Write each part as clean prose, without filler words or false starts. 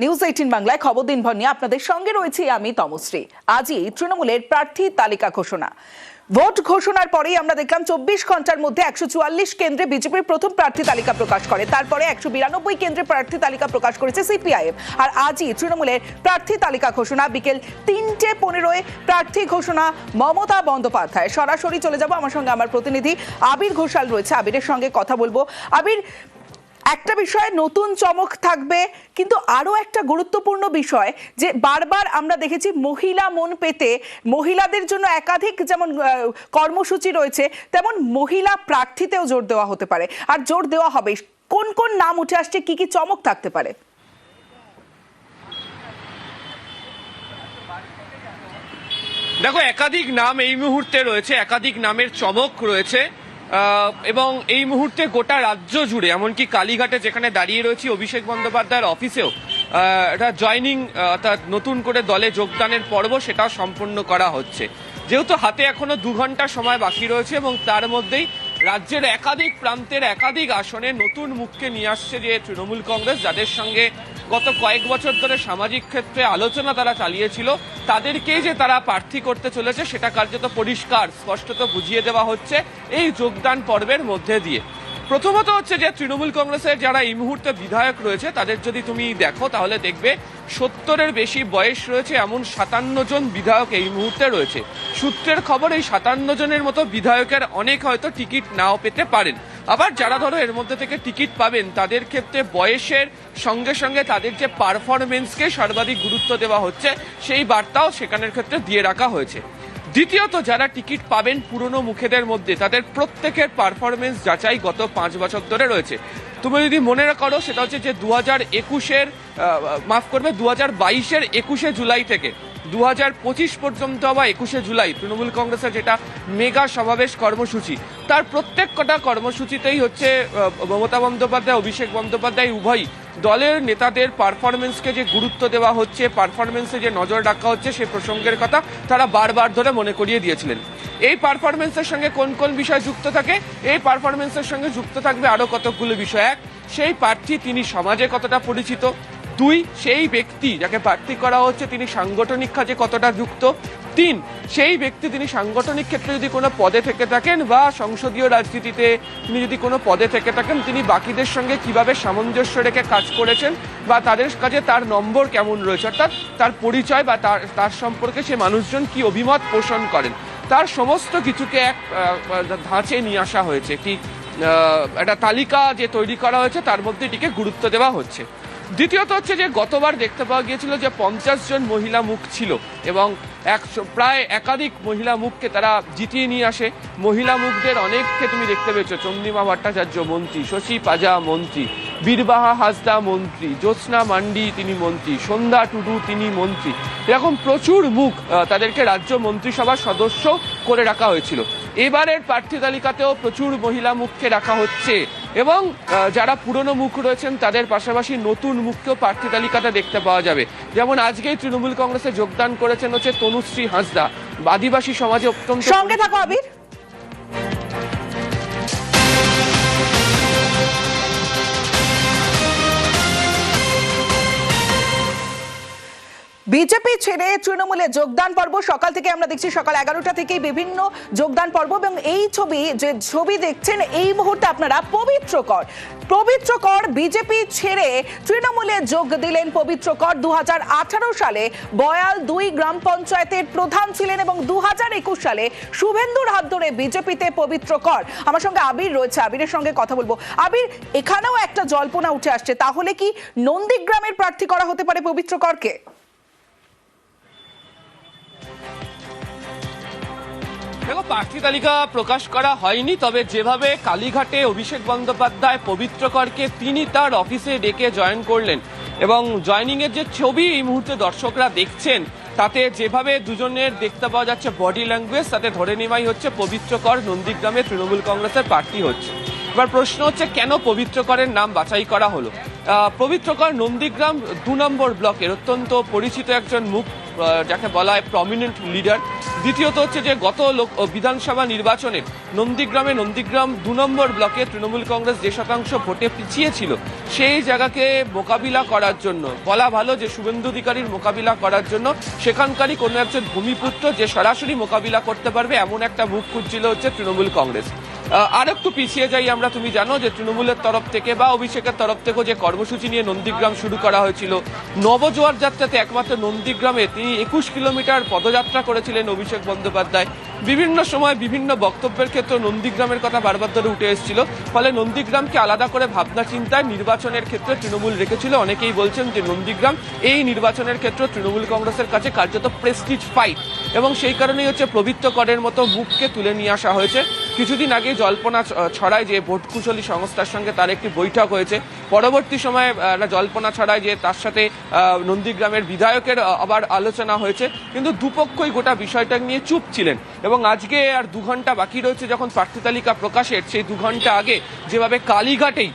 News 18 বাংলায় খবর দিনভর নিয়ে আপনাদের সঙ্গে রয়েছি আমি তমশ্রী। আজই তৃণমূলের প্রার্থী তালিকা ঘোষণা। ভোট ঘোষণার পরেই আমরা দেখলাম 24 ঘন্টার মধ্যে 144 কেন্দ্রে বিজেপির প্রথম প্রার্থী তালিকা প্রকাশ করে, তারপরে 192 কেন্দ্রে প্রার্থী তালিকা প্রকাশ করেছে সিপিআইএম। আর আজই তৃণমূলের প্রার্থী তালিকা ঘোষণা। বিকেল 3:15 প্রার্থী ঘোষণা মমতা বন্দ্যোপাধ্যায়। সরাসরি চলে যাব, আমার সঙ্গে আমার প্রতিনিধি আবির ঘোষাল রয়েছে, আবিরের সঙ্গে কথা বলবো। আবির, একটা বিষয়ে নতুন চমক থাকবে, কিন্তু আরো একটা গুরুত্বপূর্ণ বিষয় যে বারবার আমরা দেখেছি মহিলা মন পেতে মহিলাদের জন্য একাধিক যেমন কর্মসূচি রয়েছে, তেমন মহিলা প্রার্থীতেও জোর দেওয়া হতে পারে, আর জোর দেওয়া হবে। কোন কোন নাম উঠে আসছে, কি কি চমক থাকতে পারে? দেখো, একাধিক নাম এই মুহূর্তে রয়েছে, একাধিক নামের চমক রয়েছে এবং এই মুহূর্তে গোটা রাজ্য জুড়ে, এমনকি কালীঘাটে যেখানে দাঁড়িয়ে রয়েছি অভিষেক বন্দ্যোপাধ্যায়ের অফিসেও এটা জয়নিং অর্থাৎ নতুন করে দলে যোগদানের পর্ব সেটাও সম্পন্ন করা হচ্ছে। যেহেতু হাতে এখনো 2 ঘন্টা সময় বাকি রয়েছে এবং তার মধ্যেই রাজ্যের একাধিক প্রান্তের একাধিক আসনে নতুন মুখকে নিয়ে আসছে যে তৃণমূল কংগ্রেস, যাদের সঙ্গে গত কয়েক বছর ধরে সামাজিক ক্ষেত্রে আলোচনা তারা চালিয়েছিল, তাদেরকেই যে তারা প্রার্থী করতে চলেছে সেটা কার্যত পরিষ্কার স্পষ্টত বুঝিয়ে দেওয়া হচ্ছে এই যোগদান পর্বের মধ্যে দিয়ে। প্রথমত হচ্ছে যে তৃণমূল কংগ্রেসের যারা এই মুহূর্তে বিধায়ক রয়েছে তাদের যদি তুমি দেখো তাহলে দেখবে 70-এর বেশি বয়স রয়েছে এমন 57 জন বিধায়ক এই মুহূর্তে রয়েছে। সূত্রের খবর এই 57 জনের মতো বিধায়কের অনেক হয়তো টিকিট নাও পেতে পারেন, আবার যারা ধরো এর মধ্যে থেকে টিকিট পাবেন তাদের ক্ষেত্রে বয়সের সঙ্গে সঙ্গে তাদের যে পারফরমেন্সকে সর্বাধিক গুরুত্ব দেওয়া হচ্ছে সেই বার্তাও সেখানের ক্ষেত্রে দিয়ে রাখা হয়েছে। দ্বিতীয়ত, যারা টিকিট পাবেন পুরনো মুখেদের মধ্যে তাদের প্রত্যেকের পারফরমেন্স যাচাই গত 5 বছর ধরে রয়েছে। তুমি যদি মনে করো সেটা হচ্ছে যে 2021-এর 2022-এর 21শে জুলাই থেকে 2025 পর্যন্ত বা 21শে জুলাই তৃণমূল কংগ্রেসের যেটা মেগা সমাবেশ কর্মসূচি, তার প্রত্যেক কটা কর্মসূচিতেই হচ্ছে মমতা বন্দ্যোপাধ্যায় অভিষেক বন্দ্যোপাধ্যায় উভয়ই দলের নেতাদের পারফরমেন্সকে যে গুরুত্ব দেওয়া হচ্ছে, পারফরমেন্সে যে নজর রাখা হচ্ছে সেই প্রসঙ্গের কথা তারা বারবার ধরে মনে করিয়ে দিয়েছিলেন। এই পারফরমেন্সের সঙ্গে কোন কোন বিষয় যুক্ত থাকে? এই পারফরমেন্সের সঙ্গে যুক্ত থাকবে আরো কতগুলো বিষয়। 1, সেই প্রার্থী তিনি সমাজে কতটা পরিচিত। 2, সেই ব্যক্তি যাকে প্রার্থী করা হচ্ছে তিনি সাংগঠনিক কাজে কতটা যুক্ত। 3, সেই ব্যক্তি তিনি সাংগঠনিক ক্ষেত্রে যদি কোনো পদে থেকে থাকেন বা সংসদীয় রাজনীতিতে তিনি যদি কোনো পদে থেকে থাকেন তিনি বাকিদের সঙ্গে কিভাবে সামঞ্জস্য রেখে কাজ করেছেন বা তাদের কাছে তার নম্বর কেমন রয়েছে, অর্থাৎ তার পরিচয় বা তার সম্পর্কে সে মানুষজন কি অভিমত পোষণ করেন, তার সমস্ত কিছুকে এক ধাঁচে নিয়ে আসা হয়েছে। একটি একটা তালিকা যে তৈরি করা হয়েছে তার মধ্যে এটিকে গুরুত্ব দেওয়া হচ্ছে। দ্বিতীয়ত হচ্ছে যে গতবার দেখতে পাওয়া গিয়েছিল যে 50 জন মহিলা মুখ ছিল এবং প্রায় একাধিক মহিলা মুখকে তারা জিতিয়ে নিয়ে আসে। মহিলা মুখদের অনেককে তুমি দেখতে পেয়েছো, চন্দ্রিমা ভট্টাচার্য মন্ত্রী, শশী পাজা মন্ত্রী, বীরবাহা হাসদা মন্ত্রী, জ্যোৎস্না মান্ডি তিনি মন্ত্রী, সন্ধ্যা টুডু তিনি মন্ত্রী, এরকম প্রচুর মুখ তাদেরকে রাজ্য মন্ত্রিসভার সদস্য করে রাখা হয়েছিল। এবারের প্রার্থী তালিকাতেও প্রচুর মহিলা মুখকে রাখা হচ্ছে এবং যারা পুরনো মুখ রয়েছেন তাদের পাশাপাশি নতুন মুখকেও প্রার্থী তালিকাতে দেখতে পাওয়া যাবে। যেমন আজকেই তৃণমূল কংগ্রেসে যোগদান করেছেন হচ্ছে তনুশ্রী হাঁসদা, আদিবাসী সমাজে অত্যন্ত। সঙ্গে থাকো আবির। বিজেপি ছেড়ে তৃণমূলে যোগদান পর্ব সকাল থেকে আমরা দেখছি, সকাল 11টা থেকেই বিভিন্ন যোগদান পর্ব এবং এই ছবি দেখছেন এই মুহূর্তে আপনারা পবিত্র কর বিজেপি ছেড়ে তৃণমূলে যোগ দিলেন। পবিত্র কর 2018 সালে বয়াল 2 গ্রাম পঞ্চায়েতের প্রধান ছিলেন এবং 2021 সালে শুভেন্দুর হাত ধরে বিজেপিতে পবিত্র কর। আমার সঙ্গে আবির রয়েছে, আবিরের সঙ্গে কথা বলবো। আবির, এখানেও একটা জল্পনা উঠে আসছে, তাহলে কি নন্দীগ্রামের প্রার্থী করা হতে পারে পবিত্র করকে? দেখো, প্রার্থী তালিকা প্রকাশ করা হয়নি, তবে যেভাবে কালীঘাটে অভিষেক বন্দ্যোপাধ্যায় পবিত্র করকে তিনি তার অফিসে ডেকে জয়েন করলেন এবং জয়নিং এর যে ছবি এই মুহূর্তে দর্শকরা দেখছেন তাতে যেভাবে দুজনের দেখতে পাওয়া যাচ্ছে বডি ল্যাঙ্গুয়েজ, তাতে ধরে নেওয়াই হচ্ছে পবিত্র কর নন্দীগ্রামে তৃণমূল কংগ্রেসের প্রার্থী হচ্ছে। এবার প্রশ্ন হচ্ছে কেন পবিত্র করের নাম বাছাই করা হলো? পবিত্র কর নন্দীগ্রাম 2 নম্বর ব্লকের অত্যন্ত পরিচিত একজন মুখ, যাকে বলা হয় প্রমিনেন্ট লিডার, দ্বিতীয়ত হচ্ছে যে গত বিধানসভা নির্বাচনে নন্দীগ্রাম 2 নম্বর ব্লকে তৃণমূল কংগ্রেস যে শতাংশ ভোটে পিছিয়ে ছিল সেই জায়গাকে মোকাবিলা করার জন্য, বলা ভালো যে শুভেন্দু অধিকারীর মোকাবিলা করার জন্য সেখানকারই কোনো একজন ভূমিপুত্র যে সরাসরি মোকাবিলা করতে পারবে এমন একটা মুখ খুঁজছিল হচ্ছে তৃণমূল কংগ্রেস। আর একটু পিছিয়ে যাই আমরা, তুমি জানো যে তৃণমূলের তরফ থেকে বা অভিষেকের তরফ থেকেও যে কর্মসূচি নিয়ে নন্দীগ্রাম শুরু করা হয়েছিল, নবজোয়ার যাত্রাতে একমাত্র নন্দীগ্রামে তিনি 21 কিলোমিটার পদযাত্রা করেছিলেন অভিষেক বন্দ্যোপাধ্যায়। বিভিন্ন সময় বিভিন্ন বক্তব্যের ক্ষেত্রে নন্দীগ্রামের কথা বারবার ধরে উঠে এসেছিল, ফলে নন্দীগ্রামকে আলাদা করে ভাবনা চিন্তায় নির্বাচনের ক্ষেত্রে তৃণমূল রেখেছিল। অনেকেই বলছেন যে নন্দীগ্রাম এই নির্বাচনের ক্ষেত্রে তৃণমূল কংগ্রেসের কাছে কার্যত প্রেস্টিজ ফাইট, এবং সেই কারণেই হচ্ছে পবিত্র করের মতো মুখকে তুলে নিয়ে আসা হয়েছে। কিছুদিন আগে জল্পনা ছড়ায় যে ভোট কুশলী সংস্থার সঙ্গে তার একটি বৈঠক হয়েছে, পরবর্তী সময়ে জল্পনা ছড়ায় যে তার সাথে নন্দীগ্রামের বিধায়কের আবার আলোচনা হয়েছে, কিন্তু দুপক্ষই গোটা বিষয়টা নিয়ে চুপ ছিলেন। এবং আজকে আর 2 ঘন্টা বাকি রয়েছে যখন প্রার্থী তালিকা প্রকাশের, সেই 2 ঘন্টা আগে যেভাবে কালীঘাটেই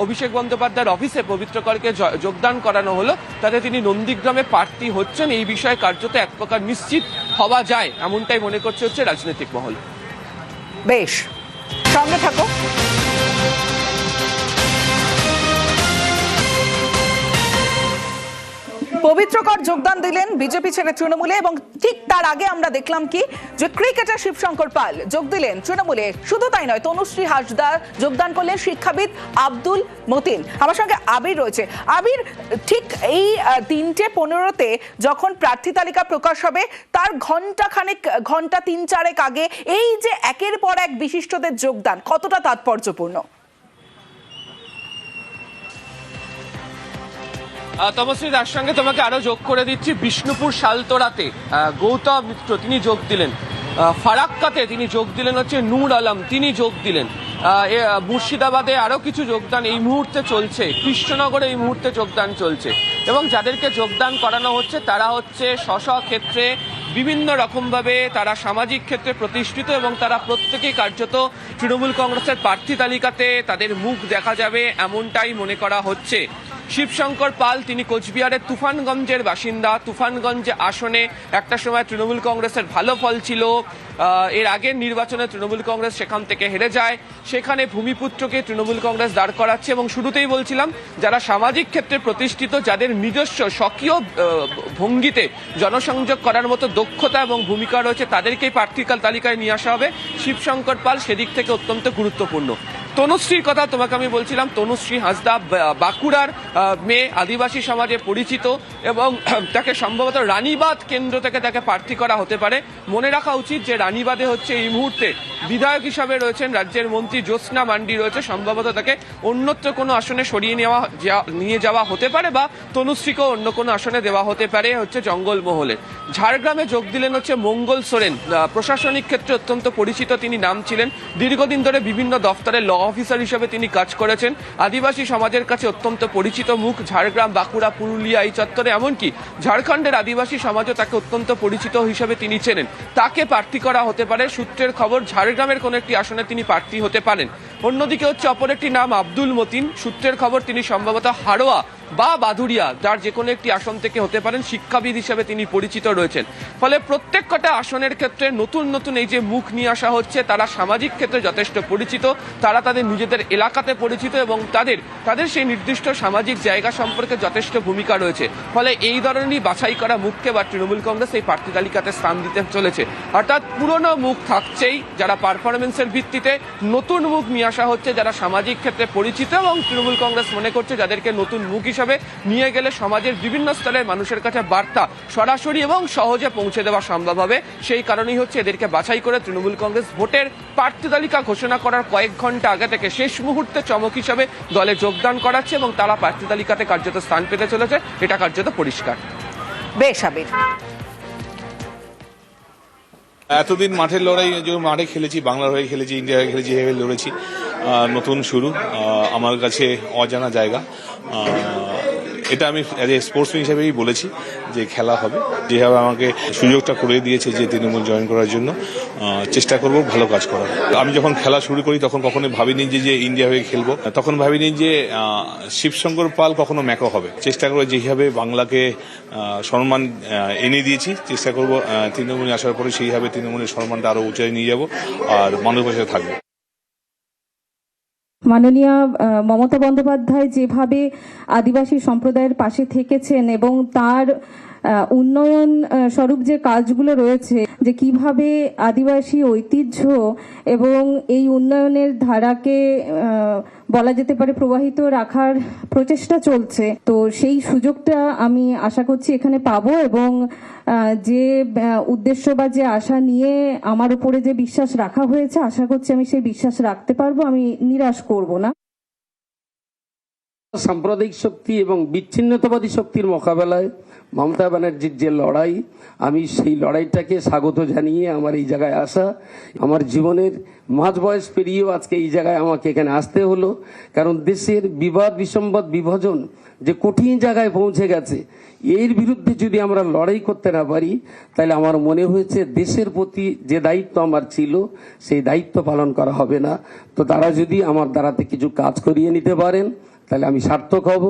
অভিষেক বন্দ্যোপাধ্যায়ের অফিসে পবিত্র করকে যোগদান করানো হলো, তাতে তিনি নন্দীগ্রামে প্রার্থী হচ্ছেন এই বিষয়ে কার্যত এক প্রকার নিশ্চিত হওয়া যায়, এমনটাই মনে করছে হচ্ছে রাজনৈতিক মহল। বেশ, সঙ্গে থাকো। পবিত্রকর যোগদান দিলেন বিজেপি ছেড়ে তৃণমূলে, এবং ঠিক তার আগে আমরা দেখলাম কি যে ক্রিকেটার শিবশঙ্কর পাল যোগ দিলেন তৃণমূলে। শুধু তাই নয়, তনুশ্রী হাসদা যোগদান করলেন, শিক্ষাবিদ আব্দুল মতিন। আমার সঙ্গে আবির রয়েছে। আবির, ঠিক এই 3:15-তে যখন প্রার্থী তালিকা প্রকাশ হবে তার ঘন্টা 3-4 আগে এই যে একের পর এক বিশিষ্টদের যোগদান কতটা তাৎপর্যপূর্ণ? তমশ্রী, তার সঙ্গে তোমাকে আরো যোগ করে দিচ্ছি, বিষ্ণুপুর শালতোরাতে গৌতম মিত্র তিনি যোগ দিলেন, ফারাক্কাতে তিনি যোগ দিলেন হচ্ছে নূর আলম, তিনি যোগ দিলেন, মুর্শিদাবাদে আরো কিছু যোগদান এই মুহূর্তে চলছে, কৃষ্ণনগরে এই মুহূর্তে যোগদান চলছে। এবং যাদেরকে যোগদান করানো হচ্ছে তারা হচ্ছে স্ব ক্ষেত্রে বিভিন্ন রকমভাবে তারা সামাজিক ক্ষেত্রে প্রতিষ্ঠিত, এবং তারা প্রত্যেকেই কার্যত তৃণমূল কংগ্রেসের প্রার্থী তালিকাতে তাদের মুখ দেখা যাবে এমনটাই মনে করা হচ্ছে। শিবশঙ্কর পাল তিনি কোচবিহারের তুফানগঞ্জের বাসিন্দা। তুফানগঞ্জ আসনে একটা সময় তৃণমূল কংগ্রেসের ভালো ফল ছিল, এর আগের নির্বাচনে তৃণমূল কংগ্রেস সেখান থেকে হেরে যায়, সেখানে ভূমিপুত্রকে তৃণমূল কংগ্রেস দাঁড় করাচ্ছে। এবং শুরুতেই বলছিলাম, যারা সামাজিক ক্ষেত্রে প্রতিষ্ঠিত, যাদের নিজস্ব স্বকীয় ভঙ্গিতে জনসংযোগ করার মতো দক্ষতা এবং ভূমিকা রয়েছে, তাদেরকেই প্রার্থী তালিকায় নিয়ে আসা হবে। শিবশঙ্কর পাল সেদিক থেকে অত্যন্ত গুরুত্বপূর্ণ। তনুশ্রীর কথা তোমাকে আমি বলছিলাম, তনুশ্রী হাসদা বাঁকুড়ার মেয়ে, আদিবাসী সমাজে পরিচিত, এবং তাকে সম্ভবত রানীবাঁধ কেন্দ্র থেকে তাকে প্রার্থী করা হতে পারে। মনে রাখা উচিত যে রানীবাঁধে হচ্ছে এই মুহূর্তে বিধায়ক হিসাবে রয়েছেন রাজ্যের মন্ত্রী জ্যোৎস্না মান্ডি রয়েছে, সম্ভবত তাকে অন্যত্র কোনো আসনে সরিয়ে নিয়ে যাওয়া হতে পারে, বা তনুশ্রীকেও অন্য কোনো আসনে দেওয়া হতে পারে হচ্ছে জঙ্গলমহলে। ঝাড়গ্রামে যোগ দিলেন হচ্ছে মঙ্গল সোরেন, প্রশাসনিক ক্ষেত্রে অত্যন্ত পরিচিত তিনি নাম ছিলেন, দীর্ঘদিন ধরে বিভিন্ন দফতরে ল অফিসার হিসেবে তিনি কাজ করেছেন, আদিবাসী সমাজের কাছে অত্যন্ত পরিচিত মুখ। ঝাড়গ্রাম, বাঁকুড়া, পুরুলিয়া এই চত্বরে, এমনকি ঝাড়খণ্ডের আদিবাসী সমাজও তাকে অত্যন্ত পরিচিত হিসেবে তিনি চেনেন, তাকে প্রার্থী করা হতে পারে। সূত্রের খবর ঝাড়গ্রামের কোনো একটি আসনে তিনি প্রার্থী হতে পারেন। অন্যদিকে হচ্ছে অপর একটি নাম আব্দুল মতিন, সূত্রের খবর তিনি সম্ভবত হাড়োয়া বা বাদুড়িয়া, যার যে কোনো একটি আসন থেকে হতে পারেন, শিক্ষাবিদ হিসেবে তিনি পরিচিত রয়েছেন। ফলে প্রত্যেক কটা আসনের ক্ষেত্রে নতুন নতুন এই যে মুখ নিয়ে আসা হচ্ছে, তারা সামাজিক ক্ষেত্রে যথেষ্ট পরিচিত, তারা তাদের নিজেদের এলাকাতে পরিচিত, এবং তাদের সেই নির্দিষ্ট সামাজিক জায়গা সম্পর্কে যথেষ্ট ভূমিকা রয়েছে। ফলে এই ধরনেরই বাছাই করা মুখকে বা তৃণমূল কংগ্রেস এই প্রার্থী তালিকাতে স্থান দিতে চলেছে। অর্থাৎ পুরনো মুখ থাকছেই, যারা পারফরমেন্সের ভিত্তিতে, নতুন মুখ নিয়ে আসা হচ্ছে যারা সামাজিক ক্ষেত্রে পরিচিত, এবং তৃণমূল কংগ্রেস মনে করছে যাদেরকে নতুন মুখ হিসাবে নিয়ে গেলে সমাজের বিভিন্ন স্তরের মানুষের কাছে বার্তা সরাসরি এবং সহজে পৌঁছে দেওয়া সম্ভব হবে। সেই কারণেই হচ্ছে এদেরকে বাছাই করে তৃণমূল কংগ্রেস ভোটের প্রার্থী তালিকা ঘোষণা করার কয়েক ঘন্টা আগে থেকে শেষ মুহূর্তে চমক হিসাবে দলে যোগদান করাচ্ছে, এবং তারা প্রার্থী তালিকাতে কার্যত স্থান পেতে চলেছে, এটা কার্যত পরিষ্কার। বেশ আবির, এতদিন মাঠের লড়াই, যে মাঠে খেলেছি, বাংলার হয়ে খেলেছি, ইন্ডিয়া হয়ে খেলেছি, এভাবে লড়েছি। নতুন শুরু, আমার কাছে অজানা জায়গা। এটা আমি স্পোর্টসম্যান হিসেবেই বলেছি যে খেলা হবে, যেভাবে আমাকে সুযোগটা করে দিয়েছে যে তৃণমূল জয়েন করার জন্য চেষ্টা করব ভালো কাজ করার। আমি যখন খেলা শুরু করি তখন কখনো ভাবিনি যে ইন্ডিয়া হয়ে খেলবো, তখন ভাবিনি যে শিবশঙ্কর পাল কখনো ম্যাকো হবে। চেষ্টা করবো যেভাবে বাংলাকে সম্মান এনে দিয়েছি, চেষ্টা করব তৃণমূলে আসার পরে সেইভাবে তৃণমূলের সম্মানটা আরো উঁচায় নিয়ে যাব আর মানুষের পাশে থাকবো। মাননীয় মমতা বন্দ্যোপাধ্যায় যেভাবে আদিবাসী সম্প্রদায়ের পাশে থেকেছেন এবং তার উন্নয়ন স্বরূপ যে কাজগুলো রয়েছে, যে কিভাবে আদিবাসী ঐতিহ্য এবং এই উন্নয়নের ধারাকে বলা যেতে পারে প্রবাহিত রাখার প্রচেষ্টা চলছে, তো সেই সুযোগটা আমি আশা করছি এখানে পাবো এবং যে উদ্দেশ্য বা যে আশা নিয়ে আমার উপরে যে বিশ্বাস রাখা হয়েছে, আশা করছি আমি সেই বিশ্বাস রাখতে পারবো, আমি নিরাশ করব না। সাম্প্রদায়িক শক্তি এবং বিচ্ছিন্নতাবাদী শক্তির মোকাবেলায় মমতা ব্যানার্জির যে লড়াই, আমি সেই লড়াইটাকে স্বাগত জানিয়ে আমার এই জায়গায় আসা। আমার জীবনের মাঝ বয়স পেরিয়েও আজকে এই জায়গায় আমাকে এখানে আসতে হলো, কারণ দেশের বিবাদ বিসম্বাদ বিভাজন যে কঠিন জায়গায় পৌঁছে গেছে, এর বিরুদ্ধে যদি আমরা লড়াই করতে না পারি, তাহলে আমার মনে হয়েছে দেশের প্রতি যে দায়িত্ব আমার ছিল সেই দায়িত্ব পালন করা হবে না। তো তারা যদি আমার দ্বারাতে কিছু কাজ করিয়ে নিতে পারেন তাহলে আমি সার্থক হব।